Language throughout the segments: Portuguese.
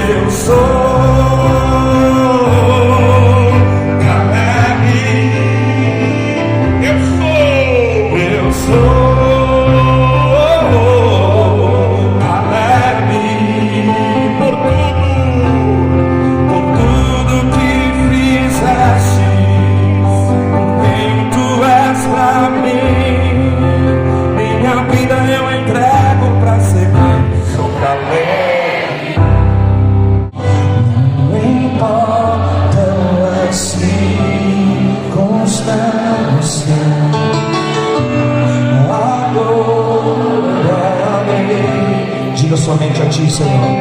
Eu sou Caleb. Eu sou Caleb. Por tudo que fizeste, quem tu és pra mim, minha vida eu entrego pra seguir. Sou Caleb. Não importa as circunstâncias, adorarei. Diga somente a ti, Senhor.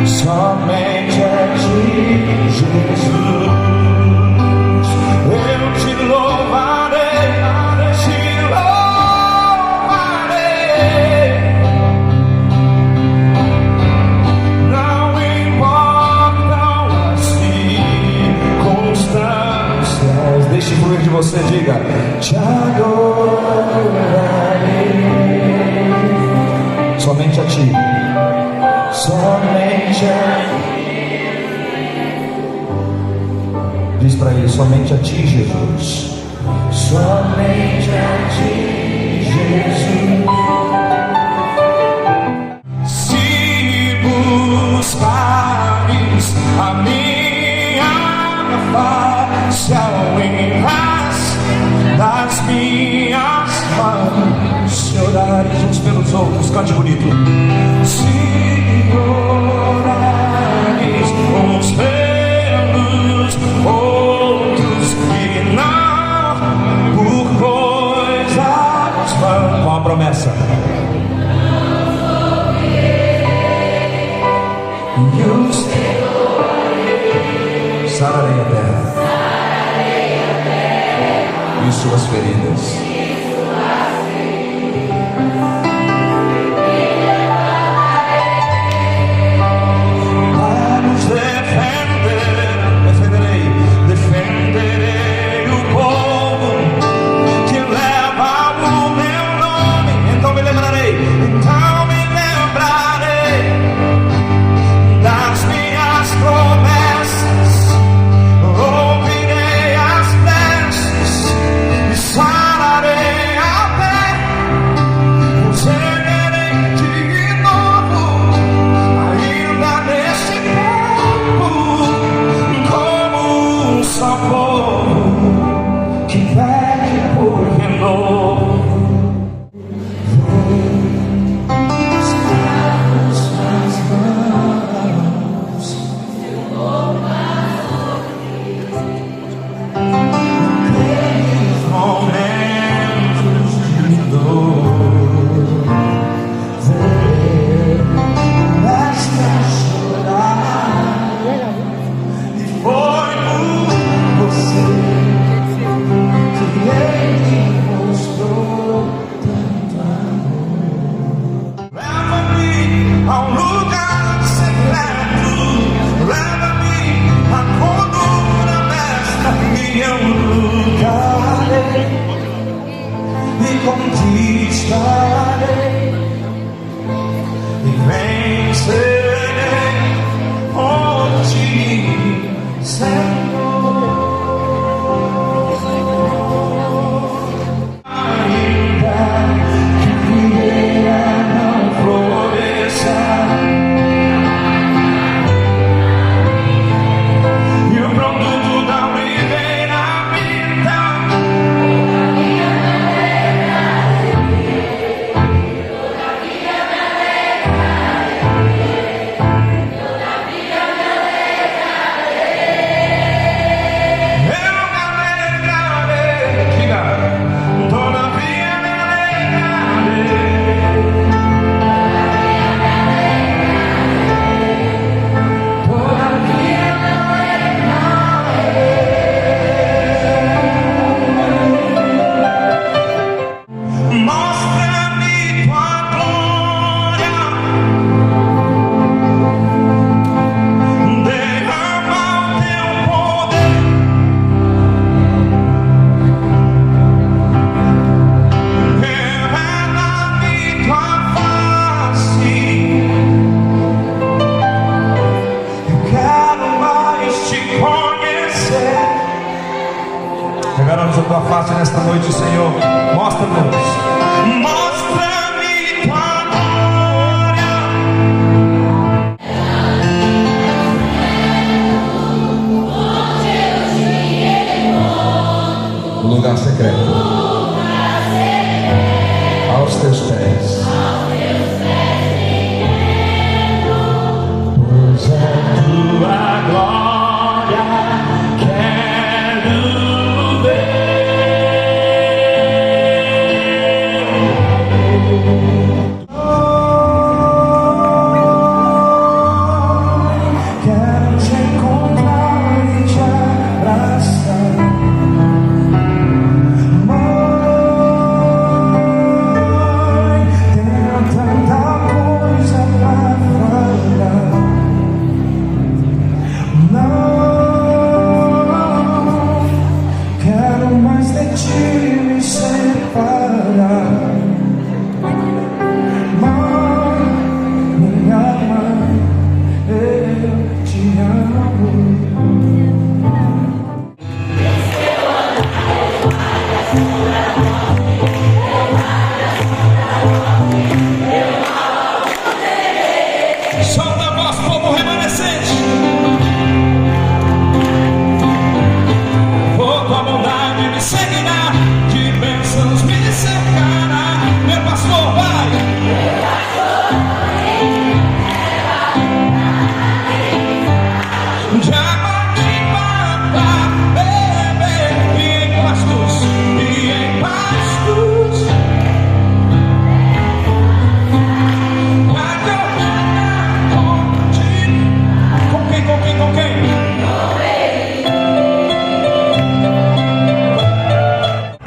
Somente a ti, Jesus. Eu te louvarei, te louvarei. Não importam as circunstâncias. Deixe fluir de você, diga: te adorarei. Somente a ti. Somente a ti. Diz para ele: somente a ti, Jesus. Somente a ti, Jesus. Se buscares a minha face ao invés das minhas mãos, se orares uns pelos outros, cante bonito. Se orares uns pelos outros e não por coisas vãs. Com a promessa: e o Senhor sararei a terra e suas feridas. Defenderei o povo que leva o meu nome. Então me lembrarei das minhas promessas. Ouvirei as preces e sararei a terra. Serei de novo, ainda neste tempo, como um só povo que pede por renovo. Estamos nas mãos naqueles momentos de dor. Começa a chorar, e foi por você que ele mostrou tanto amor. Leva-me a um lugar secreto, leva-me a coluna desta minha lugar, e conquistarei e vencerei por ti, Senhor. Ainda que figueira não floresça e o produto da oliveira minta, tua face nesta noite, Senhor. Mostra-nos. Mostra-me tua glória. O lugar secreto. Aos teus pés. Pois a tua glória quero ver. Quero te encontrar e te abraçar. Solta a voz, povo remanescente. Por tua bondade me seguirá, de bênçãos me cercará. Meu pastor vai. De água limpa pra beber, e em pastos, Com quem?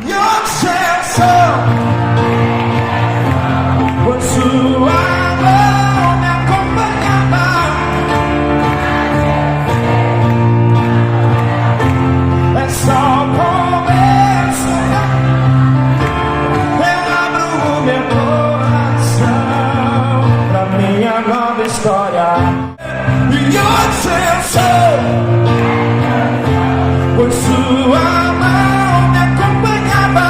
Your sensação, por sua mão me acompanhava. É só o começo. Eu abro o meu coração pra minha nova história. Your sensação, por sua mão me acompanhava.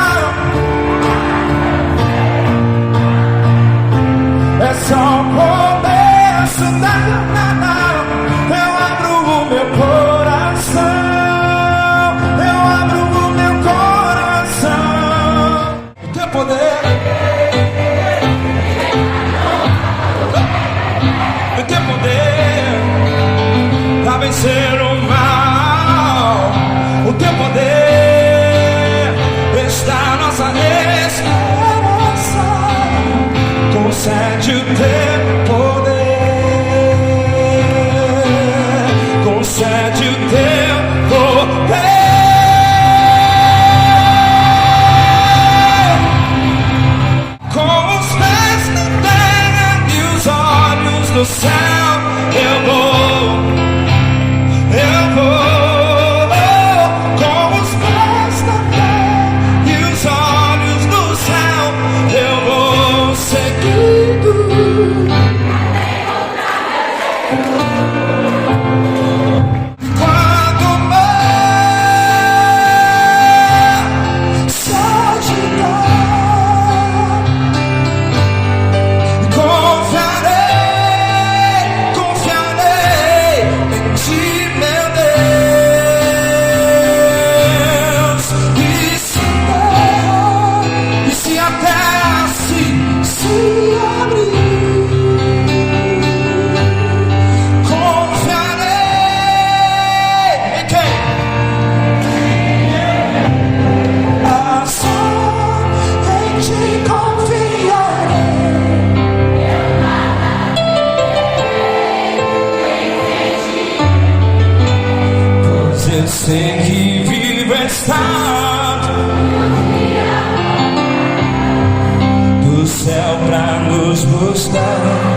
É só o começo da jornada. Eu abro o meu coração. Eu abro o meu coração. Teu poder. Teu poder a vencer o mal. O teu poder está a nossa esperança. Concede o teu poder. Concede o teu poder. Com os pés na terra e os olhos no céu, eu vou. Com os pés na terra e os olhos no céu, eu vou seguindo. Quando o mar se agitar, confiarei em ti, meu Deus. E se a terra se abrir, confiarei em quem? Só em ti confiarei. Pois eu sei que vivo está do céu pra nos buscar.